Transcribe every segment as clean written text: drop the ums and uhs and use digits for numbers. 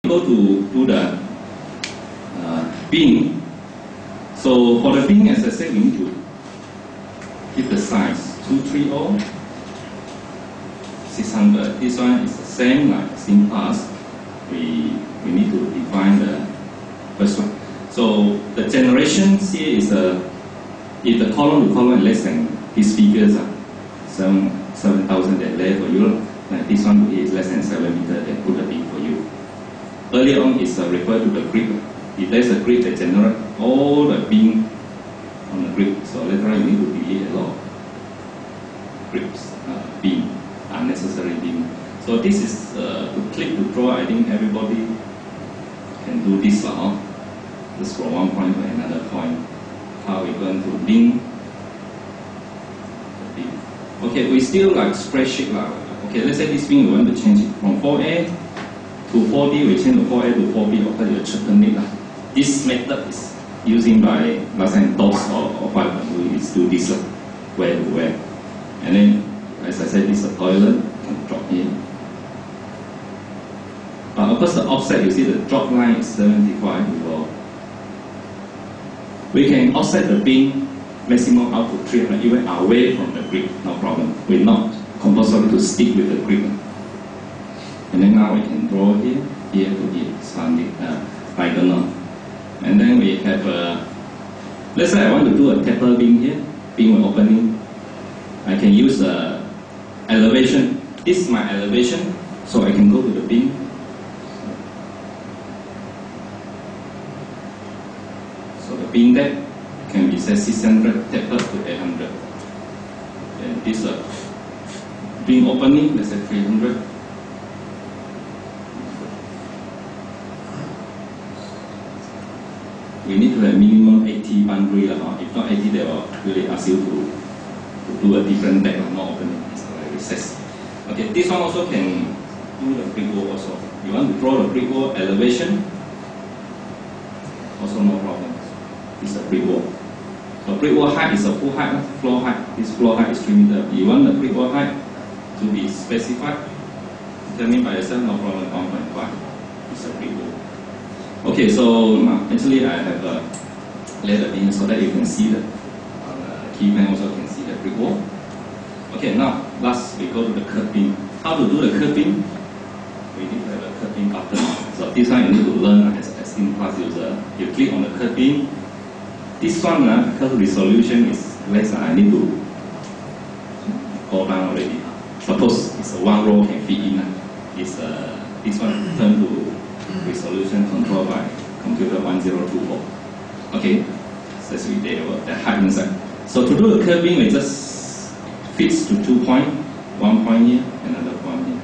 Go to do the bin. So for the bin, as I said, we need to give the size 230, 600. This one is the same like Esteem Plus. We need to define the first one. So the generations here is if the column to column is less than these figures, 7,000 that left for you. Like this one is less than 7 meters, then put a bin for you. Earlier on is referred to the grid. If there's a grid that generates all the bin on the grid, so later on you need to delete a lot of grids, bin, unnecessary bin. So this is to click to draw. I think everybody can do this now. Just from one point to another point. How we're going to link the bin. Okay, we still like spreadsheet now. Okay, let's say this bin we want to change it from 4A to 4D. We change to 4A to 4B. Okay, you check this method is using by last time DOS or 5. We do this where to where, and then as I said, this is a toilet. Can drop in. But of course, the offset you see the drop line is 75. We can offset the bin maximum out to 300 even away from the grid, no problem. We're not compulsory to stick with the grid. And then now we can draw here to here, standing diagonal. And then we have let's say I want to do a taper bin here, bin opening. I can use elevation. This is my elevation, so I can go to the bin. So the bin depth can be set 600 taper to 800. And this bin opening, let's say 300. We need to have minimum 80 boundary. If not 80, they will really ask you to do a different depth, not opening. It's like recess. Okay, this one also can do the brick wall also. You want to draw the brick wall elevation, also no problem. It's a brick wall. So brick wall height is a full height, floor height. This floor height is 3 meters. You want the brick wall height to be specified. Tell me by yourself, no problem, 1.5. It's a brick wall. Okay, so actually I have laid it in so that you can see the key plan, also can see the brick wall. Okay, now last we go to the curving. How to do the curving? We need to have a curving button. So this one you need to learn as an Esteem Plus user. You click on the curving. This one, because resolution is less, I need to go down already. Suppose it's a one row can fit in. It's this one turn to resolution controlled by computer 1024. Okay, so that's the height inside. So to do the curving, we just fix to 2 points, 1 point here, another point here.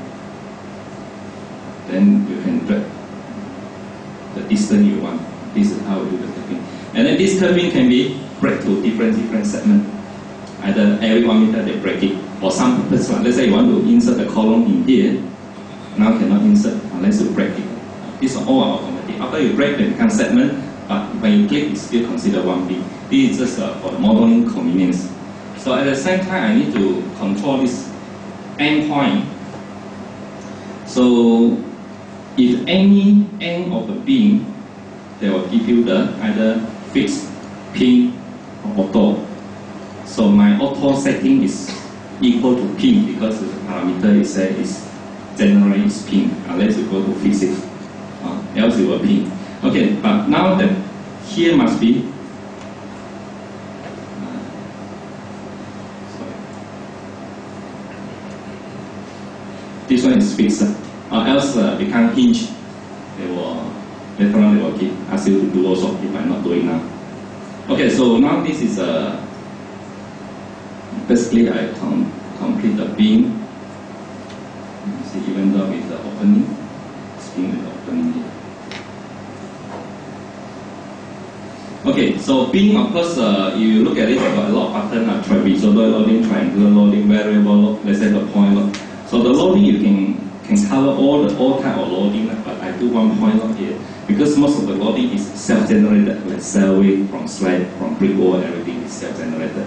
Then you can drag the distance you want. This is how we do the curving. And then this curving can be break to different segments. Either every 1 meter they break it, or some purpose. Let's say you want to insert the column in here. Now cannot insert unless you break it. These are all automatic. After you break, they become segment, but when you click, it's still considered one bin. This is just for the modeling convenience. So at the same time, I need to control this endpoint. So if any end of the bin, they will give you the either fixed, pin, or auto. So my auto setting is equal to pin because the parameter is said is generally is pin unless you go to fix it. Else it will pin. Okay, but now that here must be this one is fixed, or else become hinge. They will later on they will ask you to do also if I'm not doing now. Okay, so now this is basically I complete the bin. You see, even though with the opening, spin with the opening here. Okay, so bin, of course, you look at it, got a lot of patterns, trapezoidal loading, triangular loading, variable load, let's say the point load. So the loading you can cover all type of loading, but I do one point load here because most of the loading is self-generated, like cell weight from slide, from brick wall, everything is self-generated.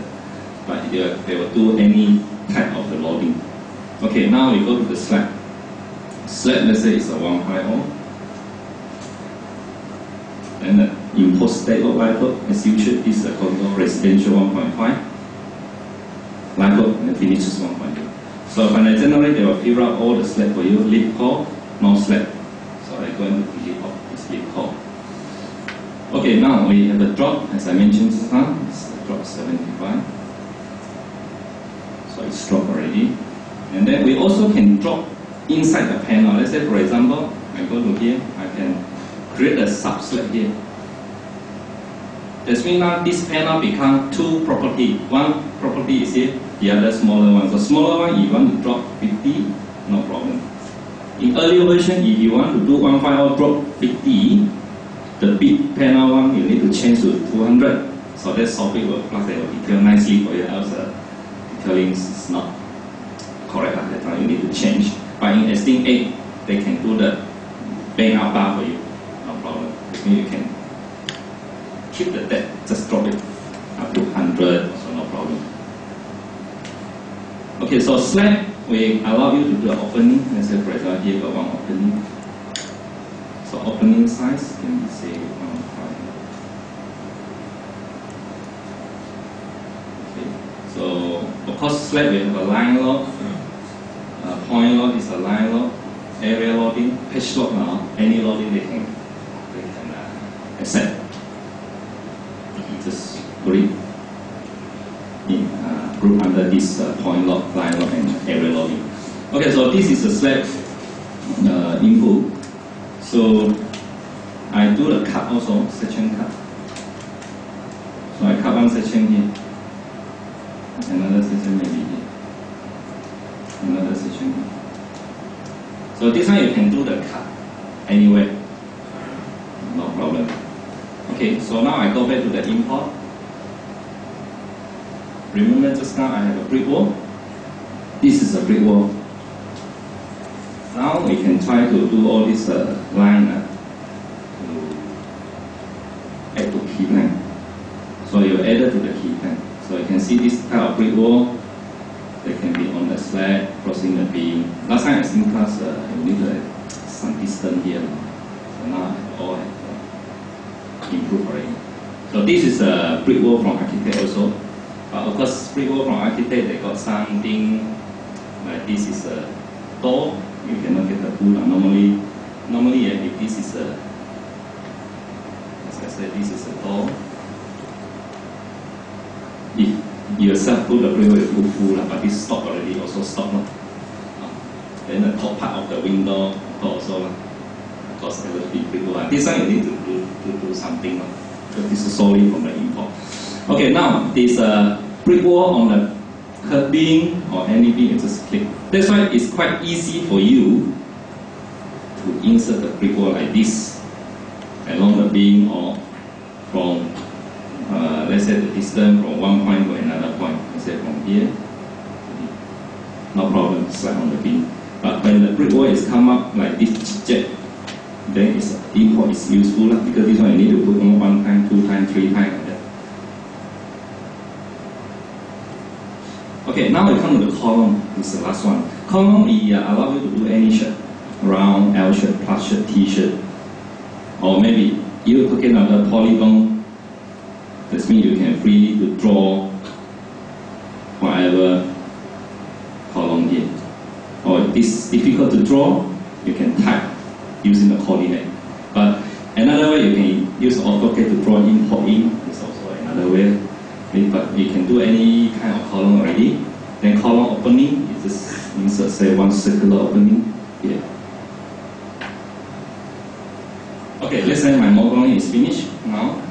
But they will do any type of the loading. Okay, now we go to the slab. Slab, let's say, is a 150. And the import state of live load, as usual, is the total residential 1.5. Live load and the finishes 1.2. So when I generate, they will fill out all the slab for you, lip core, no slab. So I'm going to delete off this lip core. Okay, now we have a drop, as I mentioned just now, it's a drop 75. So it's dropped already. And then we also can drop inside the panel. Let's say, for example, I go to here, I can create a sub slab here. That means now this panel become two property. One property is here, the other smaller one. So smaller one, you want to drop 50, no problem. In earlier version, if you want to do one file drop 50, the big panel one you need to change to 200. So that software will plus they will detail nicely for you, else detailing is not correct. That time you need to change. But in Esteem 8, they can do the bang out bar for you, no problem. You can keep the depth, just drop it up to 100, so no problem. Okay, so slab, we allow you to do an opening. Let's say, for example, here got one opening. So opening size can be say 1.5. Okay, so of course slab we have a line load, point load is a line load, area loading, pitch load now, any loading they can accept. Just put it in group under this point load, line load, and area loading. Okay, so this is the slab input. So I do the cut also, section cut. So I cut one section here, another section maybe here, another section here. So this one you can do the cut anywhere, no problem. Okay, so now I go back to the import. Remember just now I have a brick wall. This is a brick wall. Now we can try to do all this line to add to key plan. So you add it to the key plan. So you can see this type of brick wall. They can be on the slab, crossing the beam. Last time I seen class, you need some distance here. So now I all have improved already. So this is a brick wall from architect also. But of course, brick wall from architect, they got something like this is a door. You cannot get the pool. Normally, if this is a, as I said, this is a door. If you yourself put the brick wall, you put full, but this stop already, also stop. Then the top part of the window also, because there will be brick wall. This one you need to do something, because this is solely from the import. Okay, now this brick wall on the curved beam or anything, you just click. That's why it's quite easy for you to insert the brick wall like this along the beam or from, let's say the distance from one point to another point. Let's say from here, no problem, slide on the beam. But when the brick wall is come up like this jet, then its import is useful because this one you need to put on 1 time, 2 times, 3 times like that. Okay, now we come to the column. This is the last one. Column allow you to do any shirt, round, L shirt, plus shirt, T-shirt, or maybe you took another polygon. That means you can freely to draw whatever column here. Or if it's difficult to draw, you can type using the coordinate. But another way you can use AutoCAD to draw import in is also another way. But you can do any kind of column already. Then column opening, you just insert say one circular opening here. Okay, let's say my modeling is finished. Now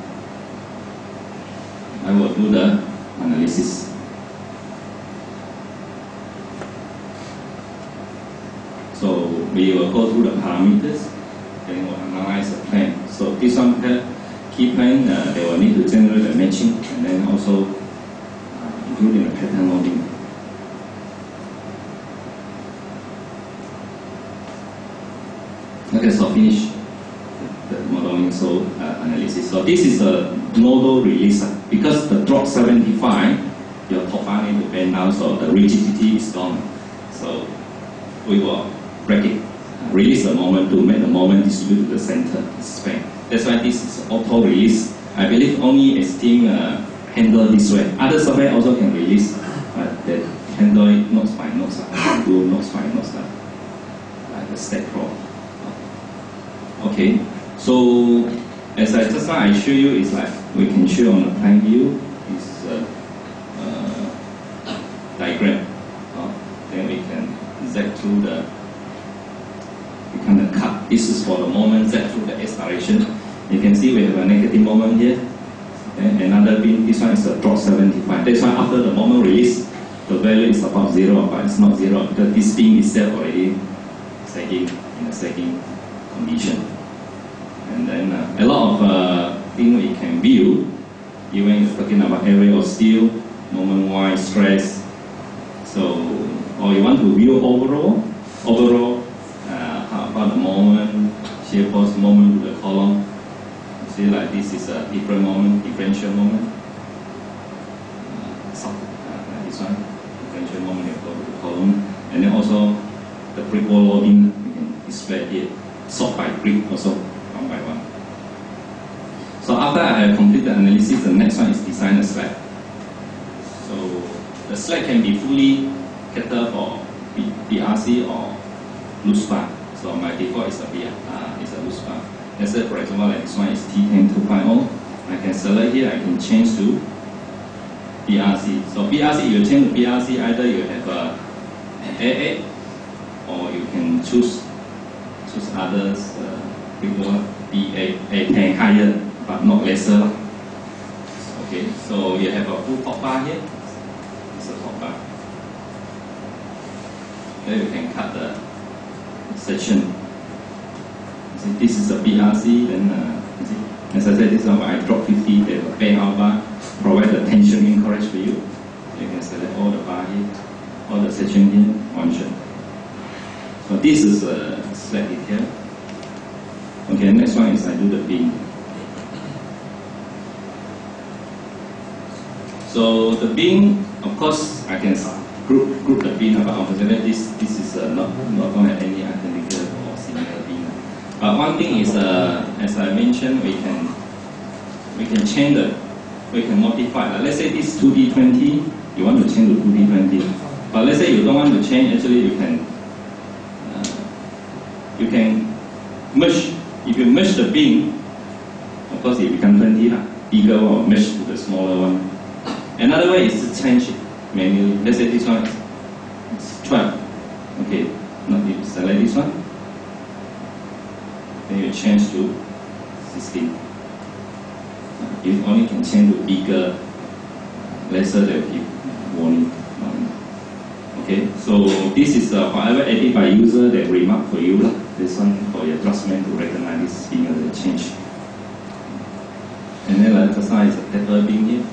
I will do the analysis. So we will go through the parameters, then we'll analyze the plan. So this one key plan, they will need to generate the matching and then also including the pattern loading. Okay, so finish the modeling analysis. So this is the nodal release. Because the drop 75, your top bar need to bend down, so the rigidity is gone. So we will break it, release the moment to make the moment distribute to the center span. That's why this is auto release. I believe only Esteem handle this way. Other software also can release, but they handle it notes by notes, do notes by notes, like the Stack Pro. Okay, so as I just now I show you, is like we can show on the plan view is diagram. Then we can Z through the, we can cut. This is for the moment Z through the X direction. You can see we have a negative moment here. And another bin, this one is a drop 75. That's why after the moment release, the value is about 0, but it's not 0 because this bin itself already sagging in a sagging condition. And then a lot of things we can view, even if talking about area of steel, moment Y, stress. So, or you want to view overall, how about the moment, shear force moment to the column. See, like this is a different moment, differential moment. Like this one, differential moment of the column. And then also the brick wall loading, we can display here. Sort by brick also, one by one. So after I have completed the analysis, the next one is design a slack. So the slack can be fully catered for BRC or loose bar. So my default is a loose bar. Let's say, for example, like this one is T10250. I can select here, I can change to BRC. So BRC, you change to BRC, either you have a AA or you can choose others, BA higher, but not lesser. Okay, so you have a full top bar here. It's a top bar. Then you can cut the section. See, this is a BRC, then as I said, this one when I drop 50, they will pay out bar, provide the tension encourage for you. You can select all the bar here, all the section here, one shot. So this is a slack detail. Okay, next one is I do the beam. So the beam, of course, I can group the beam, but unfortunately this is not going to have any identical or similar beam. But one thing is, as I mentioned, we can change we can modify. Let's say this 2D20, you want to change to 2D20. But let's say you don't want to change. Actually, you can merge. If you merge the beam, of course it becomes 20, bigger one, or merge to the smaller one. Another way is to change it manually. Let's say this one is 12. Okay, now you select this one. Then you change to 16. You only can change to bigger, lesser they will give warning. Okay, so this is whatever edit by user that remark for you. This one for your draftsman to recognize this being a change. And then the size is a taper being here.